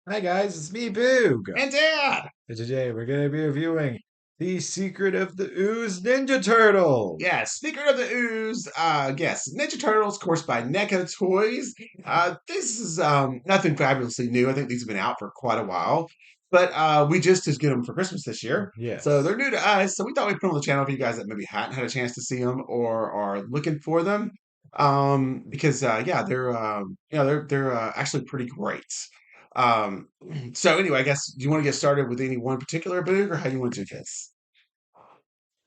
Hi guys, it's me, Boog. And Dad! And today we're going to be reviewing The Secret of the Ooze Ninja Turtles. Yeah, Sneaker of the Ooze. Yes, Ninja Turtles, of course, by Neca Toys. This is nothing fabulously new. I think these have been out for quite a while, but we just get them for Christmas this year. So Yes. they're new to us. So we thought we'd put them on the channel for you guys that maybe hadn't had a chance to see them or are looking for them. Because yeah, they're actually pretty great. Um, so anyway, I guess do you want to get started with any one particular book or how you want to do this?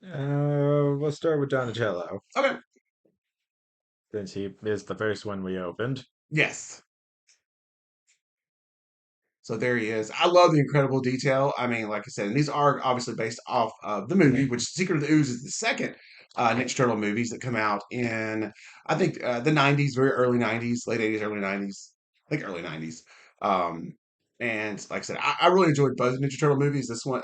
We'll start with Donatello, Okay. since he is the first one we opened. Yes. So there he is. I love the incredible detail. I mean, like I said, and these are obviously based off of the movie, which Secret of the Ooze is the second Ninja Turtle movies that come out in, I think, the 90s, very early 90s, late 80s, early 90s, I think early 90s. Um, and like I said, I really enjoyed both Ninja Turtle movies, this one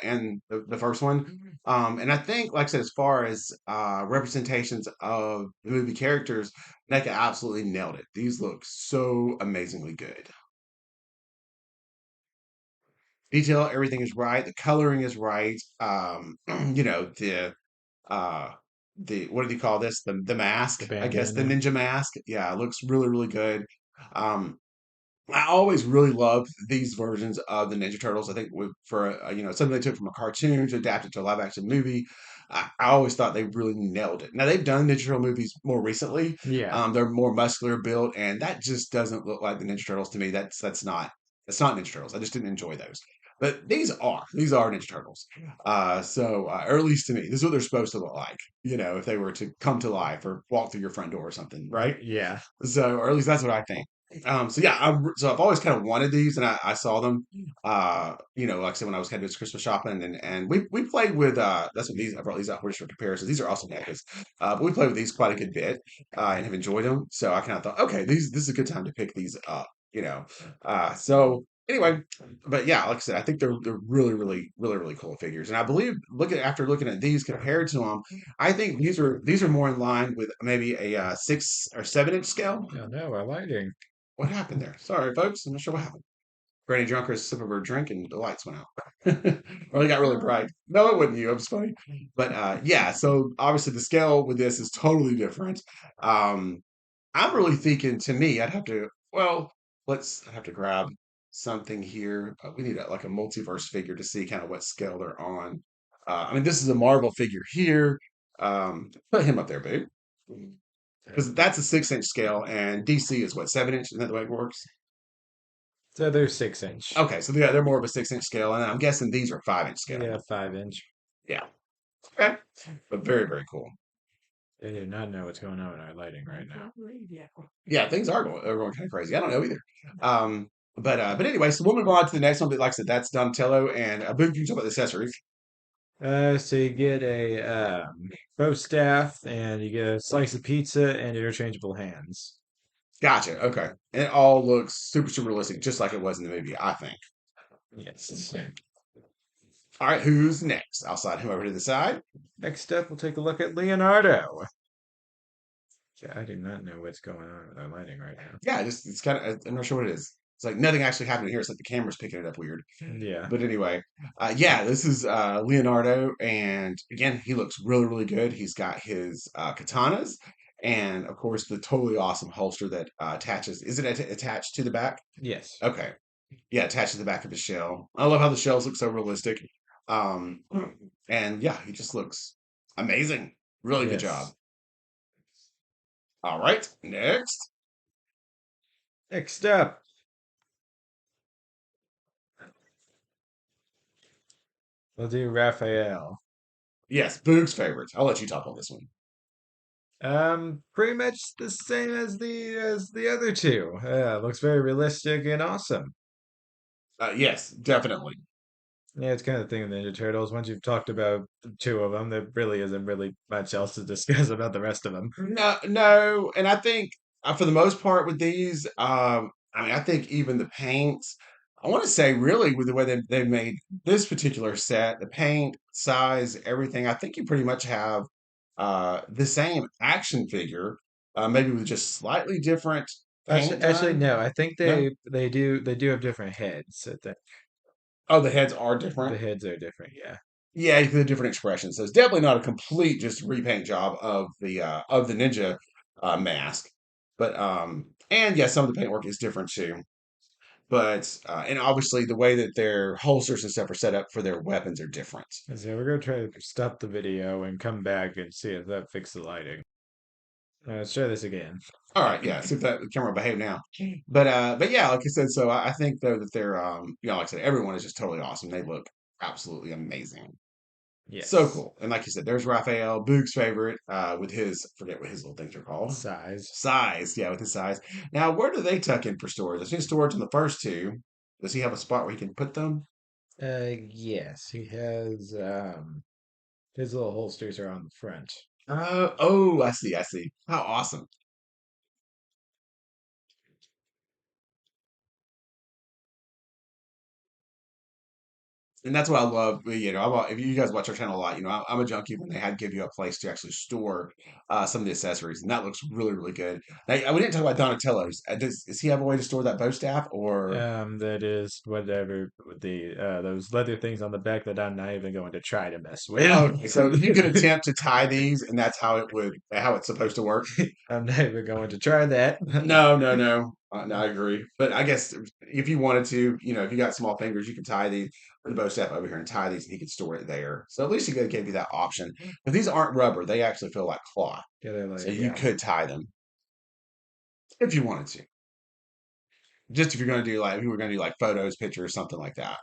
and the first one. And I think, like I said, as far as representations of the movie characters, NECA absolutely nailed it. These look so amazingly good. Detail, everything is right. The coloring is right. You know, uh the what do you call this? The The mask, I guess the bandana. ninja mask. Yeah, it looks really, really good. Um I always really loved these versions of the Ninja Turtles. I think for something they took from a cartoon to adapt it to a live action movie, I always thought they really nailed it. Now they've done Ninja Turtle movies more recently. Yeah. They're more muscular built, and that just doesn't look like the Ninja Turtles to me. That's not Ninja Turtles. I just didn't enjoy those. But these are Ninja Turtles. Or at least to me, this is what they're supposed to look like. You know, if they were to come to life or walk through your front door or something, right? Yeah. So, or at least that's what I think. So yeah, I've always kind of wanted these, and I saw them. Like I said, when I was kind of doing Christmas shopping, and we played with. That's what these I brought these out for comparisons. These are also necklaces, but we played with these quite a good bit, and have enjoyed them. So I kind of thought, okay, this is a good time to pick these up. You know, so anyway, but yeah, like I said, I think they're really, really, really, really cool figures, and I believe after looking at these compared to them, I think these are more in line with maybe a 6 or 7 inch scale. Oh no, our lighting. What happened there? Sorry, folks. I'm not sure what happened. Granny drunk her sip of her drink and the lights went out. Or they got really bright. No, it wasn't you. It was funny. But yeah, so obviously the scale with this is totally different. Um, I'm really thinking to me, I'd have to grab something here. We need like a multiverse figure to see kind of what scale they're on. I mean, this is a Marvel figure here. Put him up there, babe. Because that's a 6 inch scale and DC is what, 7 inch? Isn't that the way it works? So they're 6 inch. Okay, so yeah, they're more of a 6 inch scale, and I'm guessing these are 5 inch scale. Yeah, 5 inch. Yeah. Okay. But very, very cool. They do not know what's going on with our lighting right now. Yeah, things are going kind of crazy. I don't know either. But anyway, so we'll move on to the next one. But like I said, that's Donatello and a big talk about the accessories. So you get a bow staff, and you get a slice of pizza and interchangeable hands. Gotcha. Okay. And it all looks super, super realistic, just like it was in the movie, I think. Yes. All right, who's next? I'll slide him over to the side. Next up, we'll take a look at Leonardo. Yeah, I do not know what's going on with our lighting right now. Yeah, just it's kind of I'm not sure what it is. It's like nothing actually happening here. It's like the camera's picking it up weird. Yeah. But anyway, yeah, this is Leonardo, and again, he looks really, really good. He's got his katanas, and of course, the totally awesome holster that attaches. Is it attached to the back? Yes. Okay, yeah, attached to the back of his shell. I love how the shells look so realistic. Um, and yeah, he just looks amazing. Really good job. Yes. All right, next. Next up, we'll do Raphael. Yes, Boog's favorite. I'll let you talk on this one. Pretty much the same as the other two. Looks very realistic and awesome. Yes, definitely. Yeah, it's kind of the thing with Ninja Turtles. Once you've talked about the two of them, there really isn't really much else to discuss about the rest of them. No, no, and I think for the most part with these, I mean, I think even the paints, I want to say really with the way they made this particular set, the paint, size, everything, I think you pretty much have the same action figure, maybe with just slightly different. paint Actually, no. done? I think No. they do have different heads. I think Oh, the heads are the different. heads are different. Yeah. Yeah, the different expressions. So it's definitely not a complete just repaint job of the ninja mask. But and yeah, some of the paintwork is different too. But and obviously the way that their holsters and stuff are set up for their weapons are different. So we're gonna try to stop the video and come back and see if that fixed the lighting. Let's try this again. All right, yeah, see if that the camera behave now. But yeah, like I said, so I think though that they're like I said, everyone is just totally awesome. They look absolutely amazing. So Yes. cool. And like you said, there's Raphael, Boog's favorite, with his I forget what his little things are called. Size. Size, yeah, with his size. Now, where do they tuck in for storage? I've seen storage in the first two. Does he have a spot where he can put them? Yes, he has his little holsters are on the front. Oh, I see, I see. How awesome. And that's what I love. If you guys watch our channel a lot, I'm a junkie when they had give you a place to actually store some of the accessories, and that looks really, really good. Now, we didn't talk about Donatello's. Does he have a way to store that bow staff, or That is whatever with the those leather things on the back that I'm not even going to try to mess with. oh, okay, so you could attempt to tie these, and that's how it's supposed to work. I'm not even going to try that. No, no, no. No, I agree. But I guess if you wanted to, if you got small fingers, you could tie the bow staff over here and tie these, and he could store it there. So at least he gave you that option. But these aren't rubber; they actually feel like cloth. Yeah, they're So like, you yeah, could tie them if you wanted to. Just if you're going to do like, if you were going to do like photos, pictures, something like that,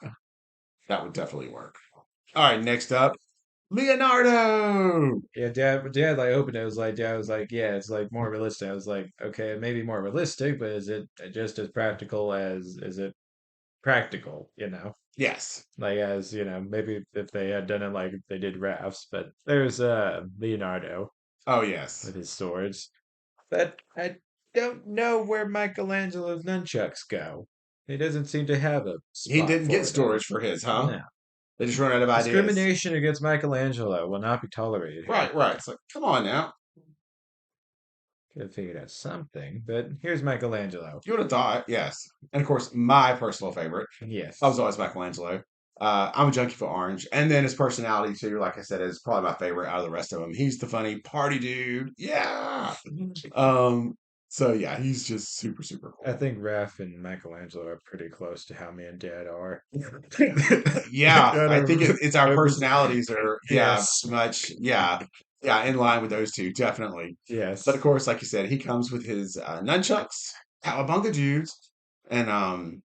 that would definitely work. All right, next up, Leonardo. yeah. Dad, like opened it. Dad was like, yeah, it's like more realistic. I was like, okay, maybe more realistic, but is it just as practical as is it practical? Yes. Like as maybe if they had done it like they did Rafts, but there's Leonardo Oh, yes. with his swords. But I don't know where Michelangelo's nunchucks go. He doesn't seem to have a He spot didn't get for them. storage for his, huh? No. They just run out of ideas. Discrimination against Michelangelo will not be tolerated here. Right, right. It's like, come on now. Could have figured out something, but here's Michelangelo. You would have thought, yes. And of course, my personal favorite. I was Yes. always Michelangelo. I'm a junkie for Orange, and then his personality too. Like I said, is probably my favorite out of the rest of them. He's the funny party dude. Yeah. Um. So yeah, he's just super super I cool. think Raph and Michelangelo are pretty close to how me and Dad are. Yeah, On I think a it's our purpose. personalities are Yes. much yeah in line with those two definitely. But of Yes. course, like you said, he comes with his nunchucks, cowabunga dudes, and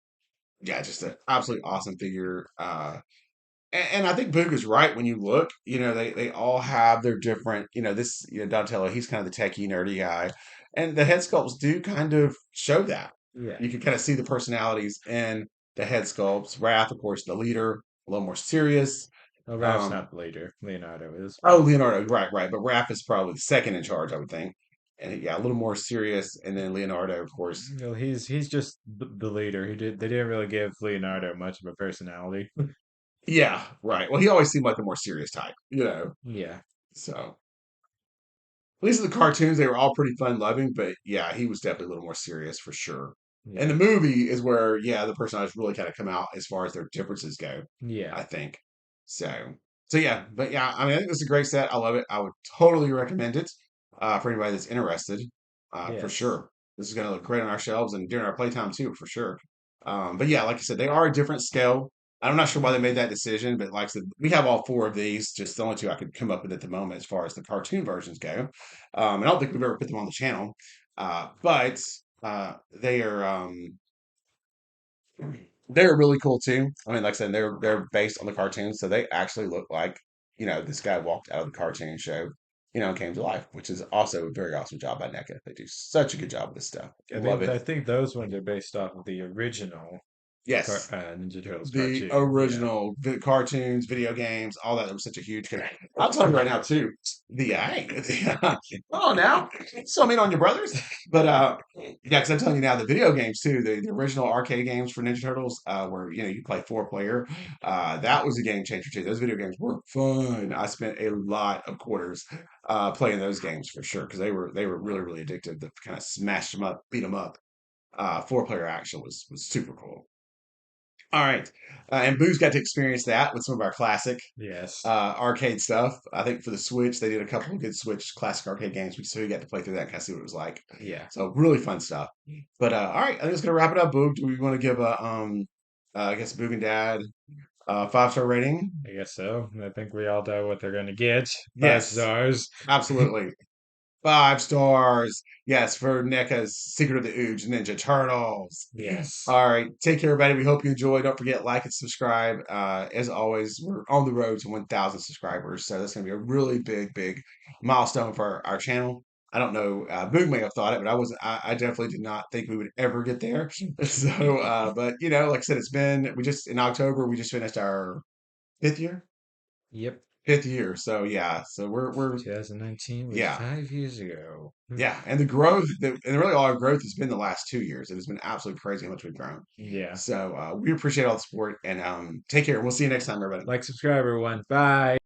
yeah, just an absolutely awesome figure. And I think Boog is right when you look. They all have their different. This Donatello, he's kind of the techie nerdy guy, and the head sculpts do kind of show that. Yeah. You can kind of see the personalities in the head sculpts. Wrath, of course, the leader, a little more serious. Well, Raph's Um, not the leader. Leonardo is. oh, Leonardo, right, right, but Wrath is probably the second in charge, I would think. And yeah, a little more serious, and then Leonardo, of course. Well, he's just the leader. They didn't really give Leonardo much of a personality. Yeah, right. Well, he always seemed like the more serious type. Yeah. So at least in the cartoons, they were all pretty fun loving, but yeah, he was definitely a little more serious for sure. And the Yeah. movie is where, yeah, the personages really kind of come out as far as their differences go, Yeah. I think. So, so yeah, but yeah, I mean, I think it's a great set. I love it. I would totally recommend it for anybody that's interested, for Yes. sure. This is going to look great on our shelves and during our playtime too, for sure. But yeah, like I said, they are a different scale. I'm not sure why they made that decision, but like I said, we have all four of these, just the only two I could come up with at the moment as far as the cartoon versions go. And I don't think we've ever put them on the channel, but they are they're really cool too. I mean, like I said, they're based on the cartoon, so they actually look like this guy walked out of the cartoon show, and came to life, which is also a very awesome job by NECA. They do such a good job with this stuff. Love I it. think those ones are based off of the original Yes, Ninja Turtles the cartoon. Yeah. original cartoons, video games, all that. That was such a huge. I'll tell you right now too. Hey, come on now, so mean on your brothers. But yeah, because I'm telling you now, the video games too, the original arcade games for Ninja Turtles, where you play 4 player, that was a game changer too. Those video games were fun. I spent a lot of quarters playing those games for sure because they were really really addictive. To kind of smash them up, beat them up. 4 player action was super cool. All right, and Boo's got to experience that with some of our classic Yes. arcade stuff. I think for the Switch, they did a couple of good Switch classic arcade games, so we got to play through that and kind of see what it was like. Yeah. So really fun stuff. But all right, I think it's gonna wrap it up. Boog, do we want to give a I guess Boog and Dad 5-star rating? I guess so. I think we all know what they're gonna get. Five Yes, stars. absolutely. 5 stars. Yes, for NECA's Secret of the Ooze Ninja Turtles. Yes. All right. Take care, everybody. We hope you enjoy. Don't forget, like and subscribe. As always, we're on the road to 1,000 subscribers. So that's going to be a really big, big milestone for our channel. I don't know. Boog may have thought it, but I wasn't. I definitely did not think we would ever get there. So, but like I said, we just in October we just finished our fifth year, Yep. fifth year. So yeah, so we're 2019 was yeah. 5 years ago. Yeah, and the growth, and really all our growth has been the last 2 years. It has been absolutely crazy how much we've grown. Yeah. So we appreciate all the support and take care. We'll see you next time, everybody. Like, subscribe, everyone. Bye.